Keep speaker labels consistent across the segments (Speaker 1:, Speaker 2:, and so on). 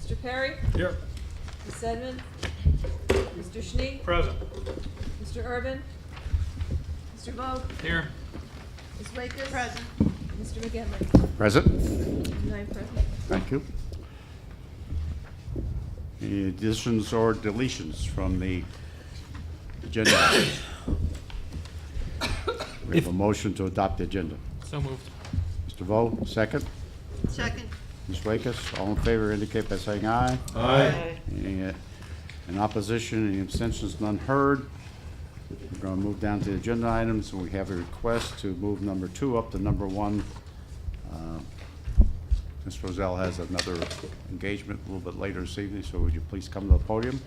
Speaker 1: Mr. Perry?
Speaker 2: Here.
Speaker 1: Ms. Sedman? Mr. Schnee?
Speaker 2: Present.
Speaker 1: Mr. Urban? Mr. Vogt?
Speaker 2: Here.
Speaker 1: Ms. Wakers? Present. Mr. McGinley?
Speaker 3: Present.
Speaker 1: 9 present.
Speaker 3: Thank you. Any additions or deletions from the agenda items? We have a motion to adopt the agenda.
Speaker 2: So moved.
Speaker 3: Mr. Vo, second.
Speaker 1: Second.
Speaker 3: Ms. Wakes, all in favor indicate by saying aye.
Speaker 2: Aye.
Speaker 3: Any in opposition, any abstentions, none heard. We're going to move down to the agenda items, and we have a request to move number 2 up to number 1. Ms. Roselle has another engagement a little bit later this evening, so would you please come to the podium?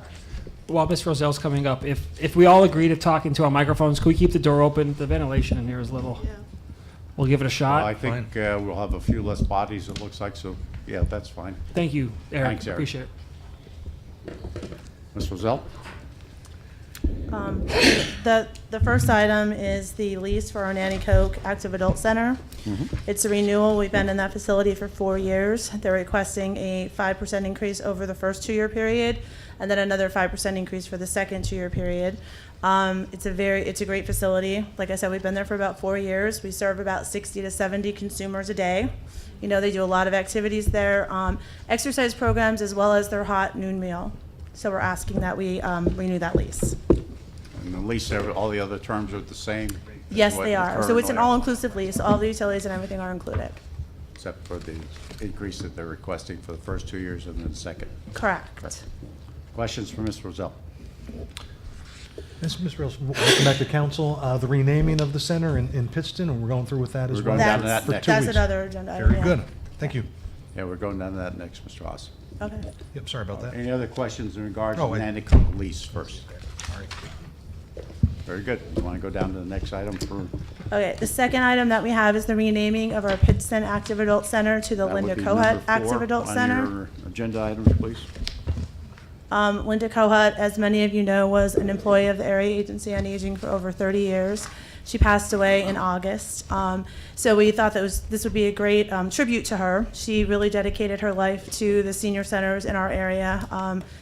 Speaker 4: While Ms. Roselle's coming up, if we all agree to talk into our microphones, can we keep the door open? The ventilation in here is little.
Speaker 1: Yeah.
Speaker 4: We'll give it a shot.
Speaker 3: Well, I think we'll have a few less bodies, it looks like, so yeah, that's fine.
Speaker 4: Thank you, Eric.
Speaker 3: Thanks, Eric.
Speaker 4: Appreciate it.
Speaker 3: Ms. Roselle?
Speaker 5: The first item is the lease for our Nanticoke Active Adult Center. It's a renewal. We've been in that facility for 4 years. They're requesting a 5% increase over the first 2-year period, and then another 5% increase for the second 2-year period. It's a great facility. Like I said, we've been there for about 4 years. We serve about 60 to 70 consumers a day. You know, they do a lot of activities there, exercise programs, as well as their hot noon meal. So we're asking that we renew that lease.
Speaker 3: And at least all the other terms are the same?
Speaker 5: Yes,
Speaker 3: What
Speaker 5: they
Speaker 3: the
Speaker 5: are. So
Speaker 3: current
Speaker 5: it's an
Speaker 3: one-
Speaker 5: all-inclusive lease. All the utilities and everything are included.
Speaker 3: Except for the increase that they're requesting for the first 2 years and then the second.
Speaker 5: Correct.
Speaker 3: Questions for Ms. Roselle?
Speaker 6: Ms. Rose, welcome back to council. The renaming of the center in Pittston, and we're going through with that as
Speaker 3: We're
Speaker 6: well.
Speaker 3: going down to that
Speaker 5: That's,
Speaker 3: next.
Speaker 5: that's
Speaker 6: 2 weeks.
Speaker 5: another agenda item.
Speaker 6: Very
Speaker 5: yeah.
Speaker 6: good. Thank you.
Speaker 3: Yeah, we're going down to that next, Mr. Ross.
Speaker 5: Okay.
Speaker 6: Yep, sorry about that.
Speaker 3: Any other questions in regards to
Speaker 6: Oh,
Speaker 3: the
Speaker 6: I-
Speaker 3: Nanticoke lease first?
Speaker 6: All right.
Speaker 3: Very good. You want to go down to the next item for?
Speaker 5: Okay, the second item that we have is the renaming of our Pittston Active Adult Center to the
Speaker 3: That would
Speaker 5: Linda
Speaker 3: be
Speaker 5: Cohut
Speaker 3: number 4
Speaker 5: Active Adult
Speaker 3: on
Speaker 5: Center.
Speaker 3: your agenda items, please.
Speaker 5: Linda Cohut, as many of you know, was an employee of the Area Agency on Aging for over 30 years. She passed away in August. So we thought that this would be a great tribute to her. She really dedicated her life to the senior centers in our area.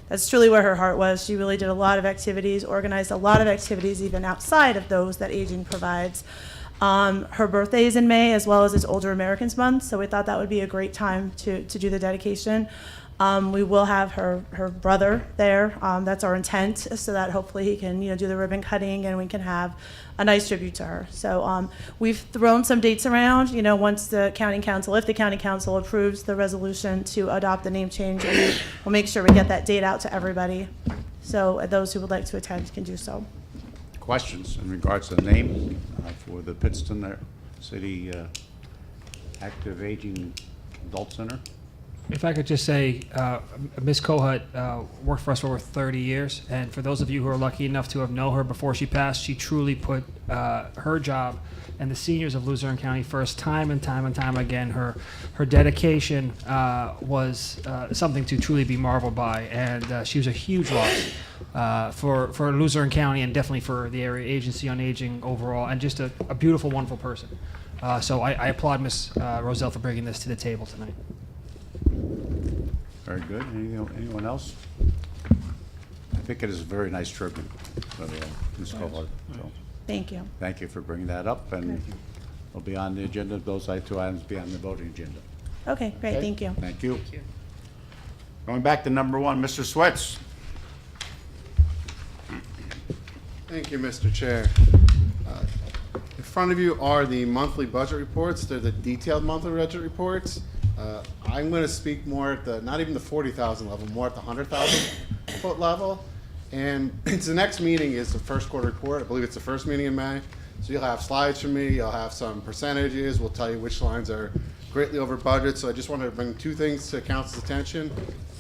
Speaker 5: That's truly where her heart was. She really did a lot of activities, organized a lot of activities even outside of those that Aging provides. Her birthday is in May, as well as it's Older Americans Month, so we thought that would be a great time to do the dedication. We will have her brother there. That's our intent, so that hopefully he can, do the ribbon cutting and we can have a nice tribute to her. So we've thrown some dates around. Once the county council, if the county council approves the resolution to adopt the name change, we'll make sure we get that date out to everybody. So those who would like to attend can do so.
Speaker 3: Questions in regards to the name for the Pittston City Active Aging Adult Center?
Speaker 4: If I could just say, Ms. Cohut worked for us for over 30 years, and for those of you who are lucky enough to have known her before she passed, she truly put her job and the seniors of Luzerne County first, time and time and time again. Her dedication was something to truly be marveled by, and she was a huge loss for Luzerne County and definitely for the Area Agency on Aging overall, and just a beautiful, wonderful person. So I applaud Ms. Roselle for bringing this to the table tonight.
Speaker 3: Very good. Anyone else? I think it is a very nice tribute for Ms. Cohut. So
Speaker 5: Thank you.
Speaker 3: thank you for bringing that up, and it'll be on the agenda. Those 2 items will be on the voting agenda.
Speaker 5: Okay, great,
Speaker 3: Okay?
Speaker 5: thank you.
Speaker 3: Thank you. Going back to number 1, Mr. Swets.
Speaker 7: Thank you, Mr. Chair. In front of you are the monthly budget reports. They're the detailed monthly budget reports. I'm going to speak more at the, not even the 40,000 level, more at the 100,000 foot level. And the next meeting is the first quarter report. I believe it's the first meeting in May. So you'll have slides from me. You'll have some percentages. We'll tell you which lines are greatly over budget. So I just wanted to bring 2 things to council's attention.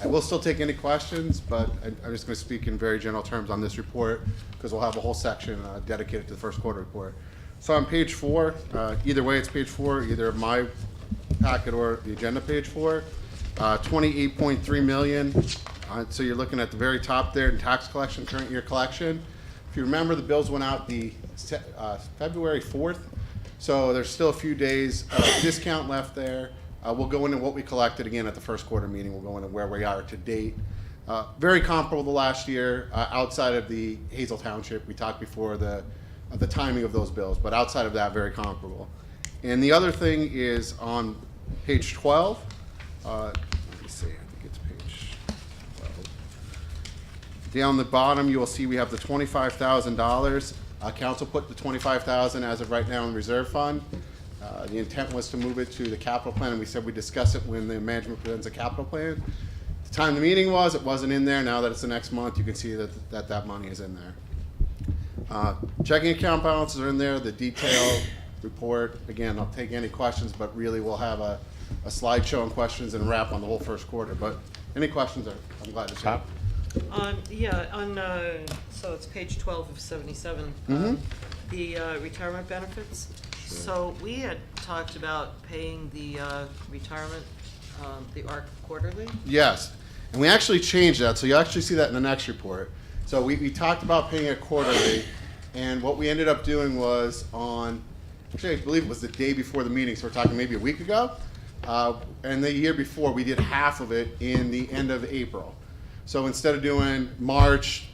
Speaker 7: I will still take any questions, but I'm just going to speak in very general terms on this report because we'll have a whole section dedicated to the first quarter report. So on page 4, either way, it's page 4, either my packet or the agenda page 4, 28.3 million. So you're looking at the very top there in tax collection, current year collection. If you remember, the bills went out the February 4th, so there's still a few days of discount left there. We'll go into what we collected again at the first quarter meeting. We'll go into where we are to date. Very comparable to last year, outside of the Hazel Township. We talked before the timing of those bills, but outside of that, very comparable. And the other thing is on page 12. Let me see, I think it's page 12. Down the bottom, you will see we have the $25,000. Council put the $25,000 as of right now in the reserve fund. The intent was to move it to the capital plan, and we said we discuss it when the management presents a capital plan. The time the meeting was, it wasn't in there. Now that it's the next month, you can see that money is in there. Checking account balances are in there, the detailed report. Again, I'll take any questions, but really we'll have a slideshow and questions and wrap on the whole first quarter. But any questions, I'm glad to share.
Speaker 3: Top?
Speaker 2: So it's page 12 of 77, the retirement benefits. So we had talked about paying the retirement, the ARC quarterly.
Speaker 7: Yes, and we actually changed that, so you'll actually see that in the next report. So we talked about paying it quarterly, and what we ended up doing was actually I believe it was the day before the meeting, so we're talking maybe a week ago, and the year before we did half of it in the end of April. So instead of doing March,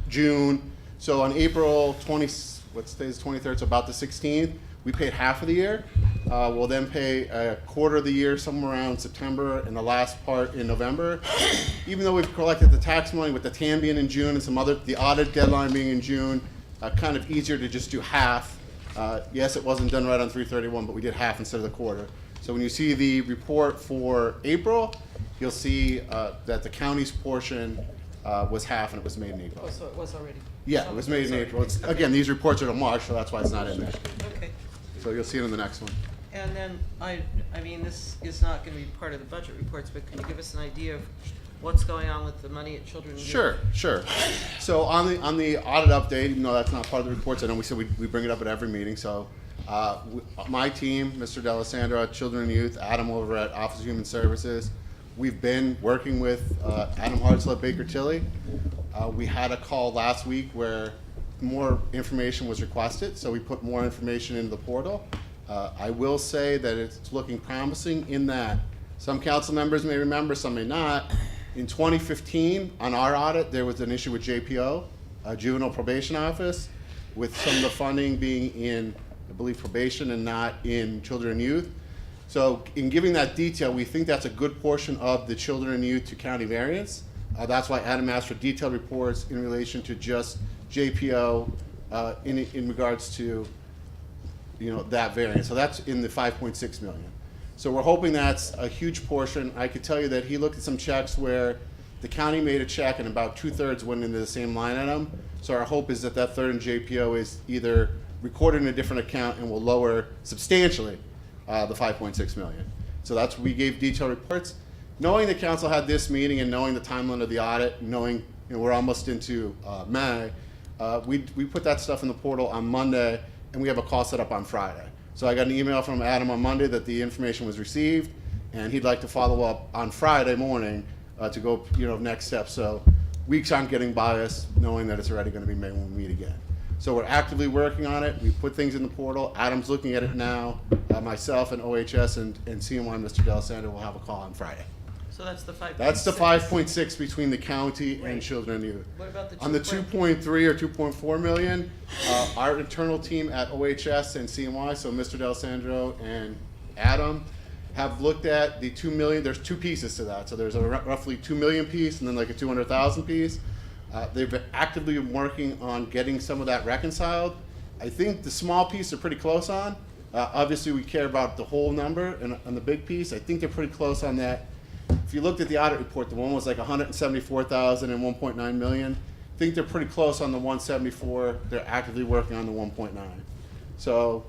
Speaker 7: June, so on April 20, what today's 23rd, so about the 16th, we paid half of the year. We'll then pay a quarter of the year somewhere around September and the last part in November. Even though we've collected the tax money with the TAM being in June and the audit deadline being in June, kind of easier to just do half. Yes, it wasn't done right on 3/31, but we did half instead of the quarter. So when you see the report for April, you'll see that the county's portion was half and it was made in April.
Speaker 2: Oh, so it was already?
Speaker 7: Yeah, it was made in April. Again, these reports are to March, so that's why it's not in there.
Speaker 2: Okay.
Speaker 7: So you'll see it in the next one.
Speaker 2: And then, I mean, this is not gonna be part of the budget reports, but can you give us an idea of what's going on with the money at Children and Youth?
Speaker 7: Sure. So on the audit update, even though that's not part of the reports, I know we said we bring it up at every meeting. So my team, Mr. D'Alessandro at Children and Youth, Adam over at Office of Human Services, we've been working with Adam Hartzell at Baker Tilly. We had a call last week where more information was requested, so we put more information into the portal. I will say that it's looking promising in that some council members may remember, some may not. In 2015, on our audit, there was an issue with JPO, Juvenile Probation Office, with some of the funding being in, I believe, probation and not in children and youth. So in giving that detail, we think that's a good portion of the children and youth to county variance. That's why Adam asked for detailed reports in relation to just JPO in regards to that variance. So that's in the 5.6 million. So we're hoping that's a huge portion. I could tell you that he looked at some checks where the county made a check and about 2/3 went into the same line item. So our hope is that third in JPO is either recorded in a different account and will lower substantially the 5.6 million. So that's, we gave detailed reports. Knowing the council had this meeting and knowing the timeline of the audit, knowing we're almost into May, we put that stuff in the portal on Monday, and we have a call set up on Friday. So I got an email from Adam on Monday that the information was received, and he'd like to follow up on Friday morning to go, next steps. So weeks aren't getting by us, knowing that it's already going to be May when we meet again. So we're actively working on it. We put things in the portal. Adam's looking at it now. Myself and OHS and CNY, Mr. D'Alessandro, will have a call on Friday.
Speaker 2: So that's the 5.6?
Speaker 7: That's the 5.6 between the county and children and youth.
Speaker 2: What about the
Speaker 7: On the 2.3 or 2.4 million, our internal team at OHS and CNY, so Mr. D'Alessandro and Adam, have looked at the 2 million. There's two pieces to that. So there's a roughly 2 million piece and then like a 200,000 piece. They've been actively working on getting some of that reconciled. I think the small piece they're pretty close on. Obviously, we care about the whole number and the big piece. I think they're pretty close on that. If you looked at the audit report, the one was like 174,000 and 1.9 million. I think they're pretty close on the 174. They're actively working on the 1.9. So,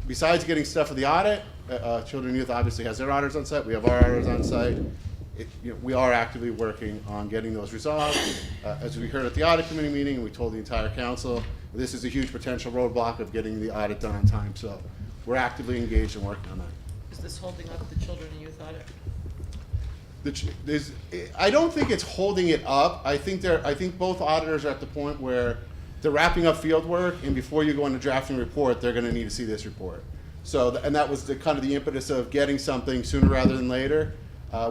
Speaker 7: besides getting stuff for the audit, Children and Youth obviously has their auditors on site. We have our auditors on site. We are actively working on getting those resolved. As we heard at the audit committee meeting, and we told the entire council, this is a huge potential roadblock of getting the audit done on time. So we're actively engaged and working on that.
Speaker 2: Is this holding up the Children and Youth audit?
Speaker 7: I don't think it's holding it up. I think both auditors are at the point where they're wrapping up field work, and before you go into drafting a report, they're going to need to see this report. So, and that was the kind of the impetus of getting something sooner rather than later.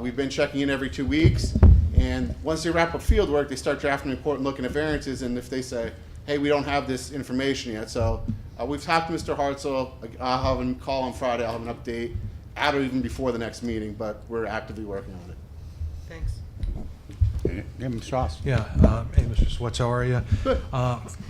Speaker 7: We've been checking in every 2 weeks, and once they wrap up field work, they start drafting a report and looking at variances, and if they say, hey, we don't have this information yet. So we've talked to Mr. Hartzell. I'll have him call on Friday. I'll have an update at or even before the next meeting, but we're actively working on it.
Speaker 2: Thanks.
Speaker 3: Yeah, Ms. Strauss.
Speaker 6: Yeah, hey, Mr. Swets, how are you?
Speaker 7: Good.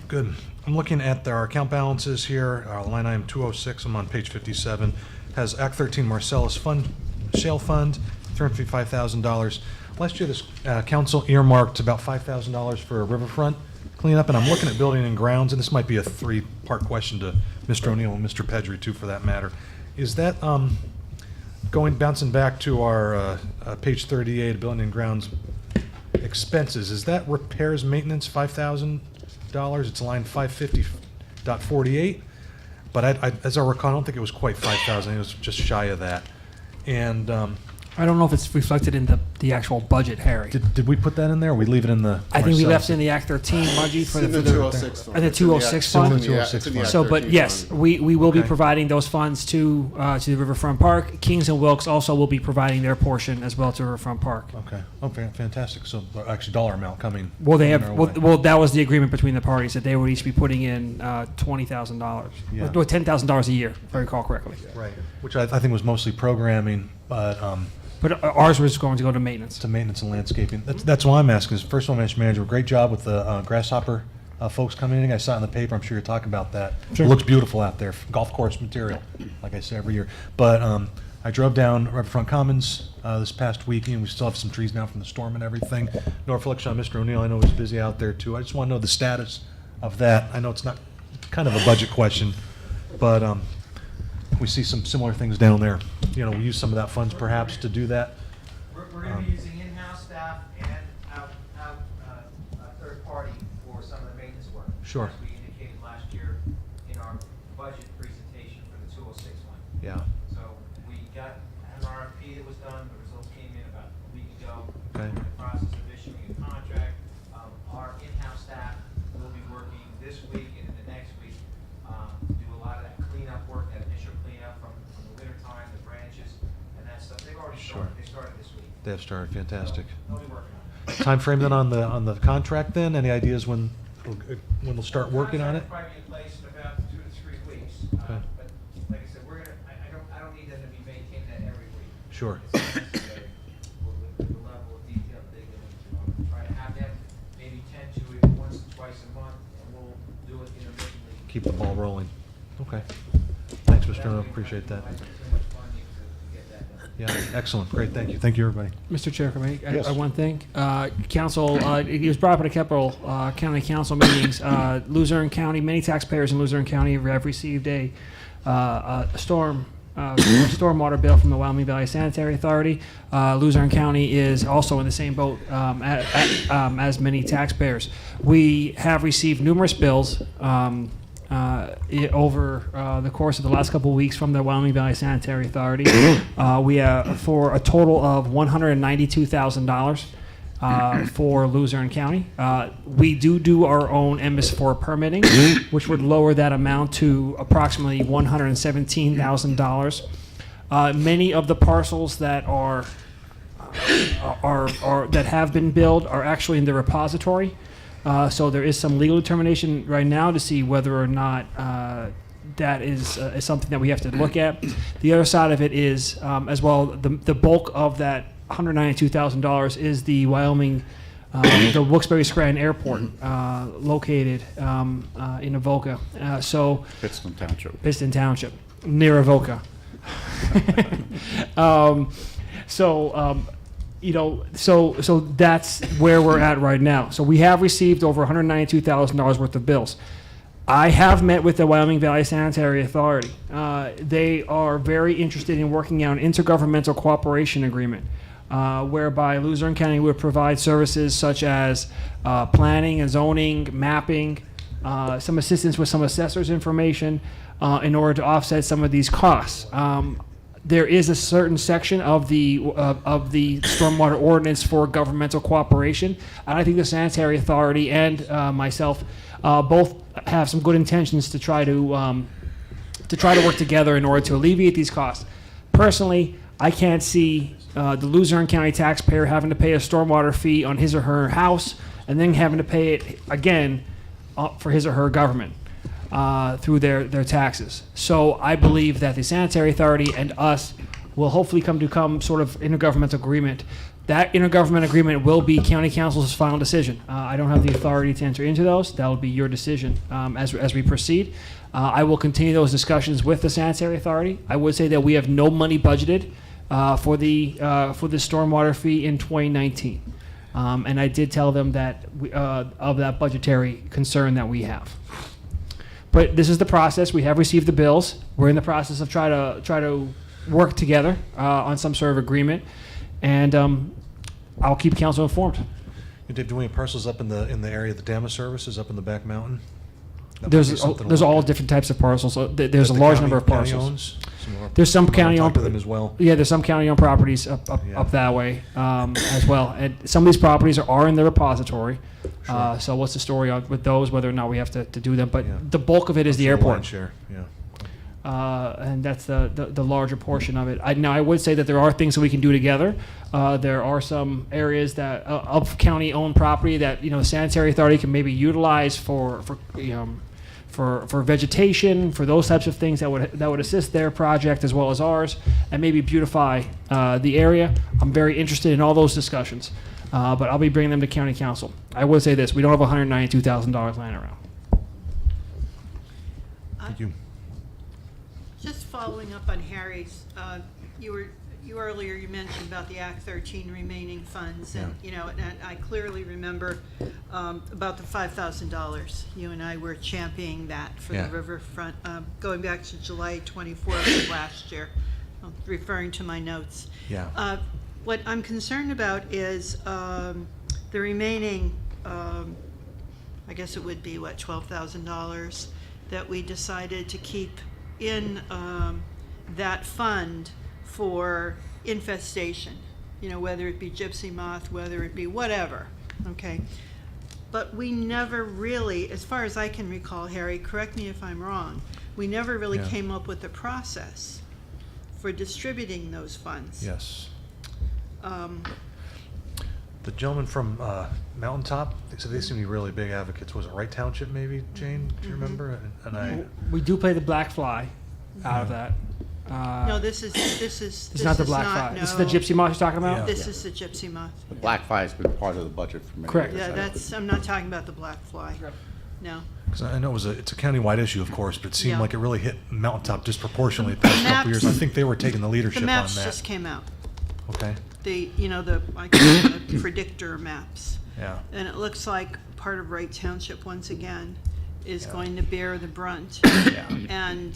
Speaker 6: Good. I'm looking at our account balances here. Line item 206, I'm on page 57, has Act 13 Marcellus Fund, Shale Fund, $355,000. Last year, this council earmarked about $5,000 for a riverfront cleanup, and I'm looking at building and grounds, and this might be a three-part question to Mr. O'Neill and Mr. Pedri, too, for that matter. Is that bouncing back to our page 38, building and grounds expenses, is that repairs maintenance $5,000? It's line 550.48, but as I recall, I don't think it was quite 5,000. It was just shy of that. And
Speaker 4: I don't know if it's reflected in the actual budget, Harry.
Speaker 6: did we put that in there? Or we leave it in the?
Speaker 4: I think we
Speaker 6: Marcellus?
Speaker 4: left it in the Act 13 budget
Speaker 7: It's
Speaker 4: for
Speaker 7: in
Speaker 4: the
Speaker 7: the 206 fund.
Speaker 4: and the 206 fund.
Speaker 6: It's in the 206 fund.
Speaker 4: So, but yes, we will be
Speaker 6: Okay.
Speaker 4: providing those funds to the Riverfront Park. Kings and Wilkes also will be providing their portion as well to Riverfront Park.
Speaker 6: Okay. Oh, fantastic. So actually, dollar amount coming.
Speaker 4: Well, they
Speaker 6: coming
Speaker 4: have.
Speaker 6: our way.
Speaker 4: Well, that was the agreement between the parties that they would each be putting in $20,000,
Speaker 6: Yeah.
Speaker 4: or $10,000 a year, if I recall correctly.
Speaker 6: Right. Which I think was mostly programming, but
Speaker 4: But ours was going to go to maintenance.
Speaker 6: to maintenance and landscaping. That's why I'm asking. Is first of all, Mr. Manager, great job with the grasshopper folks coming in. I saw it in the paper. I'm sure you're talking about that.
Speaker 4: Sure.
Speaker 6: It looks beautiful out there. Golf course material, like I say every year. But I drove down Riverfront Commons this past week, and we still have some trees now from the storm and everything. No reflection on Mr. O'Neill. I know he's busy out there too. I just want to know the status of that. I know it's not kind of a budget question, but we see some similar things down there. We use some of that funds perhaps to do that.
Speaker 8: We're going to be using in-house staff and out third party for some of the maintenance work.
Speaker 6: Sure.
Speaker 8: As we indicated last year in our budget presentation for the 206 one.
Speaker 6: Yeah.
Speaker 8: So we got an RFP that was done, the results came in about a week ago.
Speaker 6: Okay.
Speaker 8: We're in the process of issuing a contract. Our in-house staff will be working this week and in the next week, do a lot of that cleanup work, that initial cleanup from the winter time, the branches and that stuff. They've already
Speaker 6: Sure.
Speaker 8: started. They started this week.
Speaker 6: They have started. Fantastic.
Speaker 8: They'll be working on it.
Speaker 6: Time frame then on the contract then? Any ideas when they'll start working on it?
Speaker 8: Contract will probably be in place in about 2 to 3 weeks.
Speaker 6: Okay.
Speaker 8: But like I said, I don't need them to be maintaining that every week.
Speaker 6: Sure.
Speaker 8: It's necessary with the level of detail that they get into. I'll try to have them maybe tend to it once, twice a month, and we'll do it intermittently.
Speaker 6: Keep the ball rolling. Okay. Thanks, Mr. O'Neill. Appreciate that.
Speaker 8: Too much funding to get that done.
Speaker 6: Yeah, excellent. Great. Thank you. Thank you, everybody.
Speaker 4: Mr. Chair, can I
Speaker 3: Yes.
Speaker 4: add one thing? Council, it was brought up at a couple county council meetings. Luzerne County, many taxpayers in Luzerne County have received a stormwater bill from the Wyoming Valley Sanitary Authority. Luzerne County is also in the same boat as many taxpayers. We have received numerous bills over the course of the last couple of weeks from the Wyoming Valley Sanitary Authority. We have for a total of $192,000 for Luzerne County. We do our own MS4 permitting, which would lower that amount to approximately $117,000. Many of the parcels that are that have been billed are actually in the repository. So there is some legal determination right now to see whether or not that is something that we have to look at. The other side of it is, as well, the bulk of that $192,000 is the Wyoming, the Wilkes-Barre Scranton Airport, located in Avoca.
Speaker 3: Pittston Township.
Speaker 4: Pittston Township, near Avoca. So that's where we're at right now. So we have received over $192,000 worth of bills. I have met with the Wyoming Valley Sanitary Authority. They are very interested in working out an intergovernmental cooperation agreement, whereby Luzerne County would provide services such as planning and zoning, mapping, some assistance with some assessors' information in order to offset some of these costs. There is a certain section of the stormwater ordinance for governmental cooperation, and I think the Sanitary Authority and myself both have some good intentions to try to to try to work together in order to alleviate these costs. Personally, I can't see the Luzerne County taxpayer having to pay a stormwater fee on his or her house and then having to pay it again for his or her government through their taxes. So I believe that the sanitary authority and us will hopefully come to sort of intergovernmental agreement. That intergovernmental agreement will be county council's final decision. I don't have the authority to enter into those. That will be your decision as we proceed. I will continue those discussions with the sanitary authority. I would say that we have no money budgeted for the stormwater fee in 2019. And I did tell them that of that budgetary concern that we have. But this is the process. We have received the bills. We're in the process of try to work together on some sort of agreement, and I'll keep council informed.
Speaker 6: Dave, do we have parcels up in the area of the dam services up in the back mountain? That might be
Speaker 4: There's
Speaker 6: something to
Speaker 4: there's
Speaker 6: look
Speaker 4: all
Speaker 6: at.
Speaker 4: different types of parcels. So there's
Speaker 6: That
Speaker 4: a
Speaker 6: the
Speaker 4: large
Speaker 6: county-
Speaker 4: number of
Speaker 6: county
Speaker 4: parcels.
Speaker 6: owns? Some of our-
Speaker 4: There's some
Speaker 6: we might
Speaker 4: county
Speaker 6: talk
Speaker 4: owned
Speaker 6: to them as well.
Speaker 4: Yeah, there's some county owned properties up
Speaker 6: Yeah.
Speaker 4: that way as well, and some of these properties are in the repository.
Speaker 6: Sure.
Speaker 4: So what's the story with those? Whether or not we have to do them, but
Speaker 6: Yeah.
Speaker 4: the bulk of it is the
Speaker 6: Sure, line
Speaker 4: airport.
Speaker 6: share, yeah.
Speaker 4: And that's the larger portion of it. Now, I would say that there are things that we can do together. There are some areas that of county-owned property that the sanitary authority can maybe utilize for vegetation, for those types of things that would assist their project as well as ours, and maybe beautify the area. I'm very interested in all those discussions, but I'll be bringing them to county council. I would say this: we don't have $192,000 lying around.
Speaker 6: Thank you.
Speaker 1: Just following up on Harry's, you earlier, you mentioned about the Act 13 remaining funds, and, and I clearly remember about the $5,000. You and I were championing that for
Speaker 6: Yeah.
Speaker 1: the riverfront, going back to July 24th of last year, referring to my notes.
Speaker 6: Yeah.
Speaker 1: What I'm concerned about is the remaining, I guess it would be, $12,000 that we decided to keep in that fund for infestation, whether it be gypsy moth, whether it be whatever, okay? But we never really, as far as I can recall, Harry, correct me if I'm wrong, we never really
Speaker 6: Yeah.
Speaker 1: came up with a process for distributing those funds.
Speaker 6: Yes. The gentleman from Mountaintop, they said they seem to be really big advocates. Was it Wright Township, maybe, Jane? Do you remember? And I.
Speaker 4: We do play the black fly out of that.
Speaker 1: No, this is
Speaker 4: It's not the black fly. This is the gypsy moth you're talking about?
Speaker 6: Yeah.
Speaker 1: This is the gypsy moth.
Speaker 3: The black fly has been part of the budget for many
Speaker 4: Correct.
Speaker 3: years.
Speaker 1: Yeah, that's, I'm not talking about the black fly. No.
Speaker 6: 'Cause I know it's a countywide issue, of course, but it seemed
Speaker 1: Yeah.
Speaker 6: like it really hit Mountaintop disproportionately the past couple
Speaker 1: maps-
Speaker 6: years. I think they were taking the leadership
Speaker 1: The
Speaker 6: on
Speaker 1: maps
Speaker 6: that.
Speaker 1: just came out.
Speaker 6: Okay.
Speaker 1: I call them the predictor maps.
Speaker 6: Yeah.
Speaker 1: And it looks like part of Wright Township, once again, is
Speaker 6: Yeah.
Speaker 1: going to bear the brunt.
Speaker 6: Yeah.
Speaker 1: And,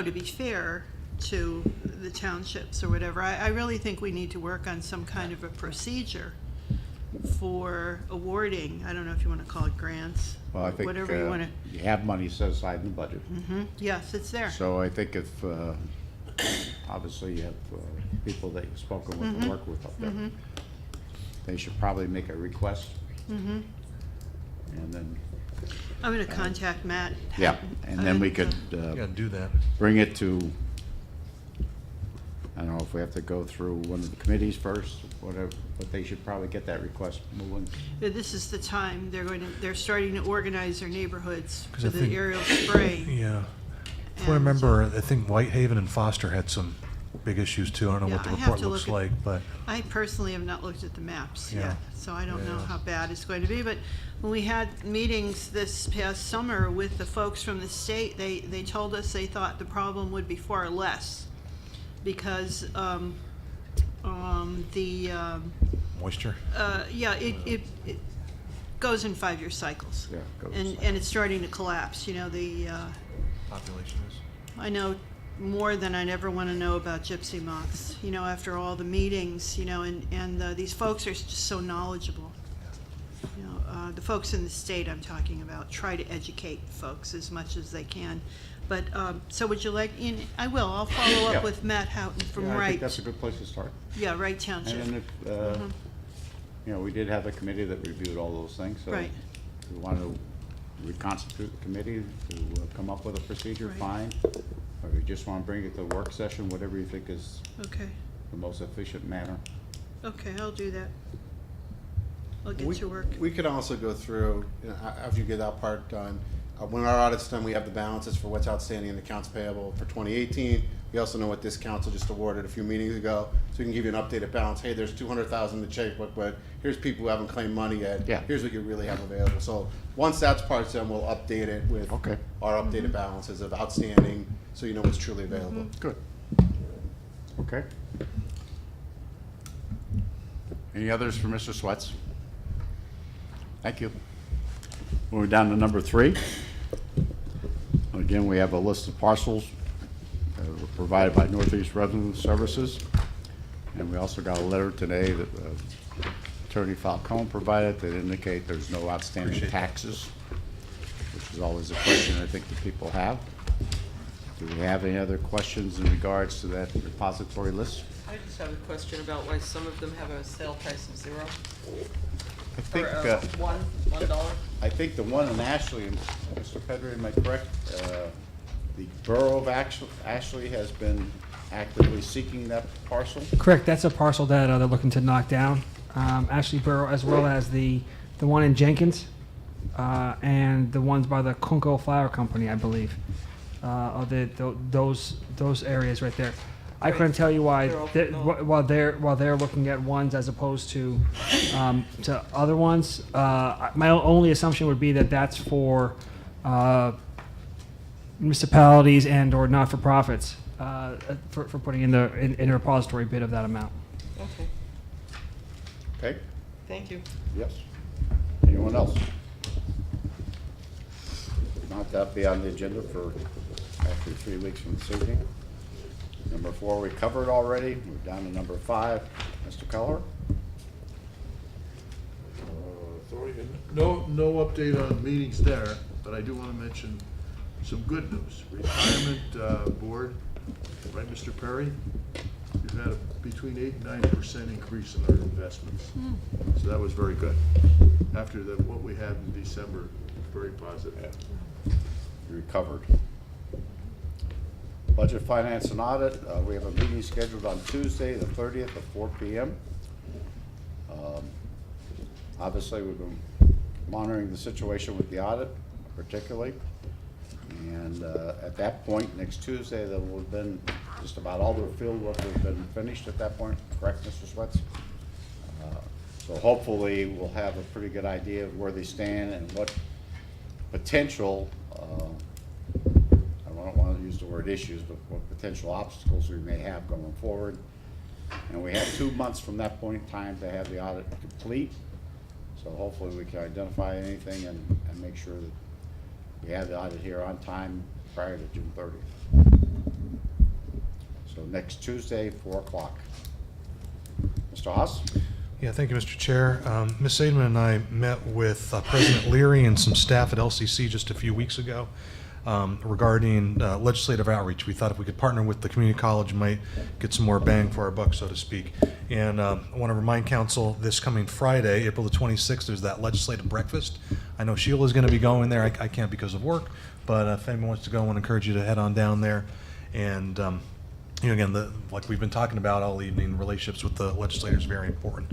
Speaker 1: to be fair to the townships or whatever, I really think we need to work on some kind of a procedure for awarding, I don't know if you want to call it grants,
Speaker 3: Well, I think
Speaker 1: whatever you want to.
Speaker 3: you have money set aside in the budget.
Speaker 1: Yes, it's there.
Speaker 3: So I think if, obviously you have people that you've spoken with and work with up there, they should probably make a request. And then,
Speaker 1: I'm going to contact Matt.
Speaker 3: yeah, and then we could
Speaker 6: Yeah, do that.
Speaker 3: bring it to, I don't know if we have to go through one of the committees first, whatever, but they should probably get that request moving.
Speaker 1: This is the time they're starting to organize their neighborhoods
Speaker 6: 'Cause
Speaker 1: for
Speaker 6: I
Speaker 1: the
Speaker 6: think-
Speaker 1: aerial spray.
Speaker 6: Yeah. If I
Speaker 1: And,
Speaker 6: remember, I think Whitehaven and Foster had some big issues too. I don't know
Speaker 1: Yeah,
Speaker 6: what the
Speaker 1: I have
Speaker 6: report
Speaker 1: to
Speaker 6: looks
Speaker 1: look at-
Speaker 6: like, but
Speaker 1: I personally have not looked at the maps
Speaker 6: Yeah.
Speaker 1: yet, so I don't know
Speaker 6: Yeah.
Speaker 1: how bad it's going to be. But when we had meetings this past summer with the folks from the state, they told us they thought the problem would be far less because
Speaker 6: moisture.
Speaker 1: it goes in 5-year cycles.
Speaker 3: Yeah, it goes in cycles.
Speaker 1: And it's starting to collapse. The
Speaker 6: Population is.
Speaker 1: I know more than I'd ever want to know about gypsy moths, after all the meetings, and these folks are just so knowledgeable. The folks in the state I'm talking about try to educate folks as much as they can. But, so would you like, I'll follow
Speaker 3: Yeah.
Speaker 1: up with Matt Houghton from
Speaker 3: Yeah, I
Speaker 1: Wright.
Speaker 3: think that's a good place to start.
Speaker 1: Yeah, Wright Township.
Speaker 3: And then if, we did have a committee that reviewed all those things, so
Speaker 1: Right.
Speaker 3: if we want to reconstitute the committee to come up with a procedure,
Speaker 1: Right.
Speaker 3: fine. Or you just want to bring it to the work session, whatever you think is
Speaker 1: Okay,
Speaker 3: the most efficient manner.
Speaker 1: okay, I'll do that. I'll get
Speaker 7: We-
Speaker 1: to work.
Speaker 7: We could also go through, after you get that part done, when our audit's done, we have the balances for what's outstanding in accounts payable for 2018. We also know what this council just awarded a few meetings ago, so we can give you an updated balance. Hey, there's 200,000 to checkbook, but here's people who haven't claimed money yet.
Speaker 3: Yeah.
Speaker 7: Here's what you really have available. So once that's part done, we'll update it with
Speaker 3: Okay.
Speaker 7: our updated balances of outstanding, so you know what's truly available.
Speaker 3: Good. Okay. Any others for Mr. Swets? Thank you. Moving down to number 3. Again, we have a list of parcels that were provided by Northeast Revenue Services. And we also got a letter today that Attorney Falcone provided that indicate there's no outstanding taxes, which is always a question I think that people have. Do we have any other questions in regards to that repository list?
Speaker 2: I just have a question about why some of them have a sale price of 0.
Speaker 3: I think,
Speaker 2: Or $1.
Speaker 3: I think the one in Ashley, and Mr. Pedri, am I correct? The Borough of Ashley has been actively seeking that parcel.
Speaker 4: Correct, that's a parcel that they're looking to knock down. Ashley Borough, as well as the one in Jenkins, and the ones by the Kunko Flower Company, I believe. Those areas right there. I couldn't tell you why,
Speaker 2: They're all-
Speaker 4: while they're looking at ones as opposed to other ones. My only assumption would be that that's for municipalities and or not-for-profits for putting in a repository bid of that amount.
Speaker 2: Okay,
Speaker 3: Okay?
Speaker 2: thank you.
Speaker 3: Yes. Anyone else? Not that be on the agenda for after 3 weeks from this evening. Number 4 we covered already. We're down to number 5. Mr. Keller?
Speaker 9: No update on meetings there, but I do want to mention some good news. Retirement board, right, Mr. Perry? We've had a between 8 and 9% increase in our investments. So that was very good. After what we had in December, very positive.
Speaker 3: You recovered. Budget, Finance, and Audit, we have a meeting scheduled on Tuesday, the 30th at 4 p.m. Obviously, we've been monitoring the situation with the audit particularly. And at that point, next Tuesday, there will have been just about all the field work has been finished at that point, correct, Mr. Swets? So hopefully, we'll have a pretty good idea of where they stand and what potential, I don't want to use the word issues, but what potential obstacles we may have going forward. And we have 2 months from that point in time to have the audit complete. So hopefully we can identify anything and make sure that we have the audit here on time prior to June 30th. So next Tuesday, 4 o'clock. Mr. Haas?
Speaker 6: Yeah, thank you, Mr. Chair. Ms. Seidman and I met with President Leary and some staff at LCC just a few weeks ago regarding legislative outreach. We thought if we could partner with the community college, might get some more bang for our buck, so to speak. And I want to remind council, this coming Friday, April the 26th, there's that legislative breakfast. I know Sheila's going to be going there. I can't because of work, but if anyone wants to go, I want to encourage you to head on down there. And you know, again, like we've been talking about all evening, relationships with the legislators is very important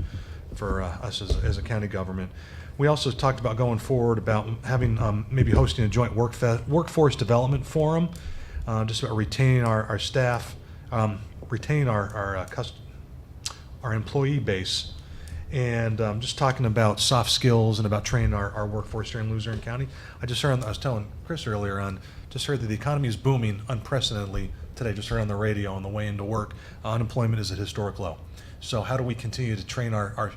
Speaker 6: for us as a county government. We also talked about going forward about having maybe hosting a joint workforce development forum, just about retaining our staff, retaining our employee base, and just talking about soft skills and about training our workforce here in Luzerne County. I was telling Chris earlier on, just heard that the economy is booming unprecedentedly today. Just heard on the radio on the way into work, unemployment is at historic low. So how do we continue to train our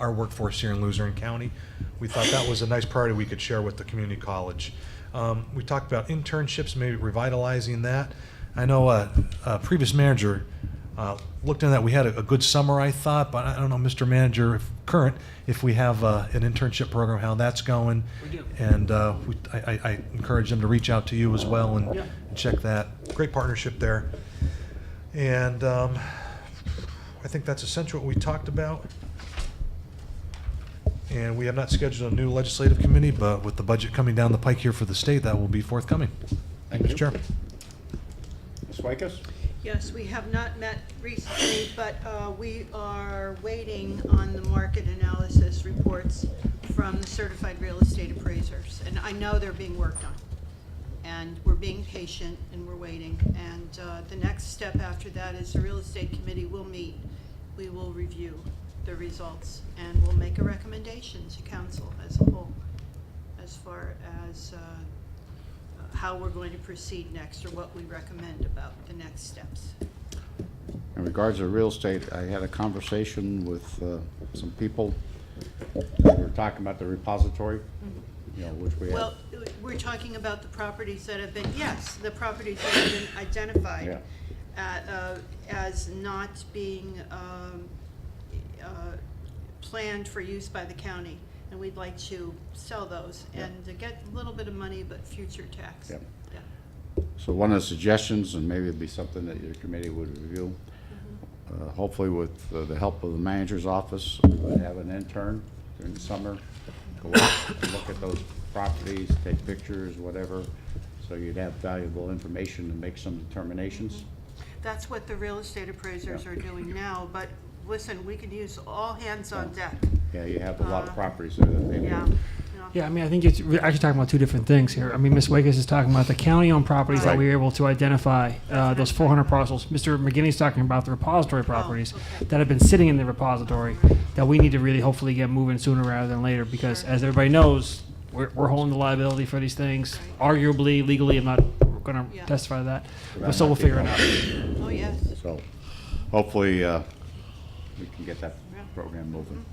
Speaker 6: workforce here in Luzerne County? We thought that was a nice priority we could share with the community college. We talked about internships, maybe revitalizing that. I know a previous manager looked into that. We had a good summer, I thought, but I don't know, Mr. Manager, if we have an internship program, how that's going.
Speaker 4: We do.
Speaker 6: And I encourage them to reach out to you as well and check that. Great partnership there. And I think that's essentially what we talked about. And we have not scheduled a new legislative committee, but with the budget coming down the pike here for the state, that will be forthcoming.
Speaker 3: Thank
Speaker 6: Mr.
Speaker 3: you.
Speaker 6: Chair.
Speaker 3: Ms. Wakus?
Speaker 1: Yes, we have not met recently, but we are waiting on the market analysis reports from the certified real estate appraisers. And I know they're being worked on. And we're being patient and we're waiting. And the next step after that is the real estate committee will meet. We will review the results and we'll make a recommendation to council as a whole as far as how we're going to proceed next or what we recommend about the next steps.
Speaker 3: In regards to real estate, I had a conversation with some people. We were talking about the repository, you know, which we have.
Speaker 1: Well, we're talking about the properties that have been, yes, the properties that have been identified as not being planned for use by the county. And we'd like to sell those and to get a little bit of money, but future tax.
Speaker 3: Yep.
Speaker 1: Yeah.
Speaker 3: So one of the suggestions, and maybe it'd be something that your committee would review, hopefully with the help of the manager's office, we would have an intern during the summer, go out and look at those properties, take pictures, whatever, so you'd have valuable information to make some determinations.
Speaker 1: That's what the real estate appraisers are doing now, but listen, we could use all hands on deck.
Speaker 3: Yeah, you have a lot of properties there that they.
Speaker 1: Yeah.
Speaker 4: Yeah, I mean, I think it's we're actually talking about two different things here. I mean, Ms. Wakus is talking about the county-owned properties that
Speaker 3: Right.
Speaker 4: we were able to identify, those 400 parcels. Mr. McGinney's talking about the repository properties
Speaker 1: okay.
Speaker 4: that have been sitting in the repository that we need to really hopefully get moving sooner rather than later because, as everybody knows, we're holding the liability for these things. Arguably, legally, I'm not going to
Speaker 1: Yeah.
Speaker 4: testify to that, but so we'll figure it out.
Speaker 1: Oh, yes.
Speaker 3: So hopefully we can get that
Speaker 1: Yeah.
Speaker 3: program moving.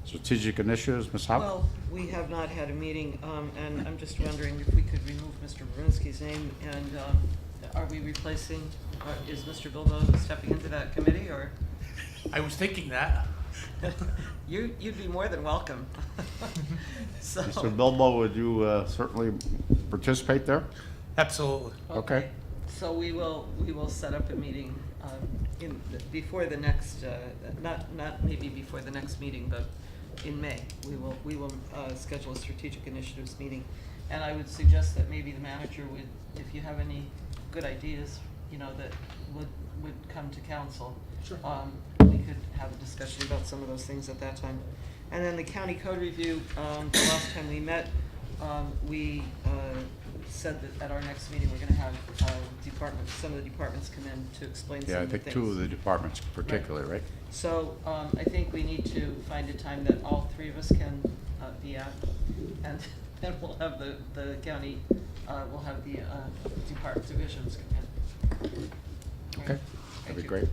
Speaker 3: Strategic initiatives, Ms. Howe?
Speaker 2: Well, we have not had a meeting, and I'm just wondering if we could remove Mr. Brunski's name, and are we replacing, is Mr. Bilbo stepping into that committee, or?
Speaker 10: I was thinking that.
Speaker 2: You'd be more than welcome. So,
Speaker 3: Mr. Bilbo, would you certainly participate there?
Speaker 10: Absolutely.
Speaker 3: Okay.
Speaker 2: So we will set up a meeting before the next, not maybe before the next meeting, but in May. We will schedule a strategic initiatives meeting. And I would suggest that maybe the manager would, if you have any good ideas, you know, that would come to council.
Speaker 10: Sure.
Speaker 2: We could have a discussion about some of those things at that time. And then the county code review, the last time we met, we said that at our next meeting, we're gonna have some of the departments come in to explain some
Speaker 3: Yeah, I
Speaker 2: of the
Speaker 3: think
Speaker 2: things.
Speaker 3: two of the departments particularly, right?
Speaker 2: So, I think we need to find a time that all three of us can be at, and then we'll have the county, we'll have the divisions come in.
Speaker 3: Okay, that'd
Speaker 2: Thank
Speaker 3: be
Speaker 2: you.
Speaker 3: great.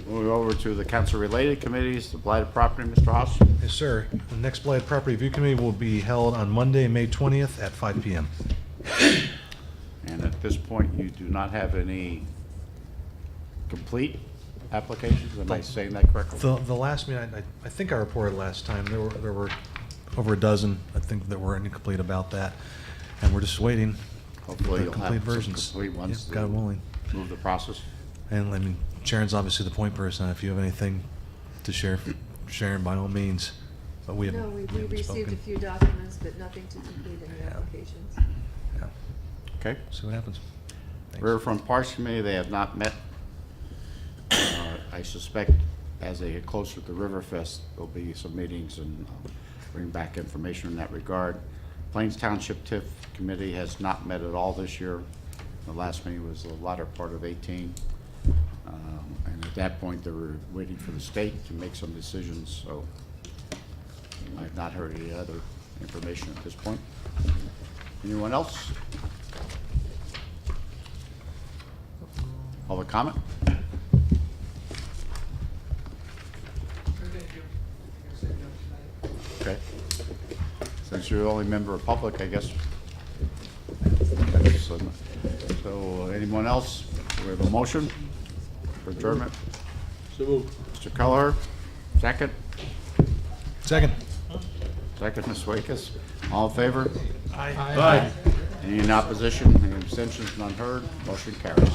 Speaker 3: Moving over to the council-related committees, the blighted property, Mr. Haas?
Speaker 6: Yes, sir. The next Blighted Property Review Committee will be held on Monday, May 20th at 5 p.m.
Speaker 3: And at this point, you do not have any complete applications, am I saying that correctly?
Speaker 6: The last meeting, I think I reported last time, there were over a dozen, I think, that were incomplete about that. And we're just waiting
Speaker 3: Hopefully
Speaker 6: for
Speaker 3: you'll
Speaker 6: complete
Speaker 3: have some
Speaker 6: versions.
Speaker 3: complete ones
Speaker 6: Yep, God willing.
Speaker 3: to move the process.
Speaker 6: And I mean, Sharon's obviously the point person. If you have anything to share, Sharon, by all means. But we haven't.
Speaker 11: No, we
Speaker 6: haven't
Speaker 11: received
Speaker 6: spoken.
Speaker 11: a few documents, but nothing to complete any applications.
Speaker 6: Yeah.
Speaker 3: Okay.
Speaker 6: See what happens. Thanks.
Speaker 3: Riverfront Parks Committee, they have not met. I suspect as they get closer to Riverfest, there'll be some meetings and bring back information in that regard. Plains Township TIF Committee has not met at all this year. The last meeting was the latter part of 18. And at that point, they were waiting for the state to make some decisions, so I've not heard any other information at this point. Anyone else? Public comment? Okay. Since you're the only member of public, I guess. So anyone else? We have a motion for adjournment.
Speaker 9: So moved.
Speaker 3: Mr. Kelleher, second.
Speaker 6: Second.
Speaker 3: Second, Ms. Wakus. All in favor?
Speaker 10: Aye.
Speaker 9: Aye.
Speaker 3: Any in opposition? Any abstentions? None heard? Motion carries.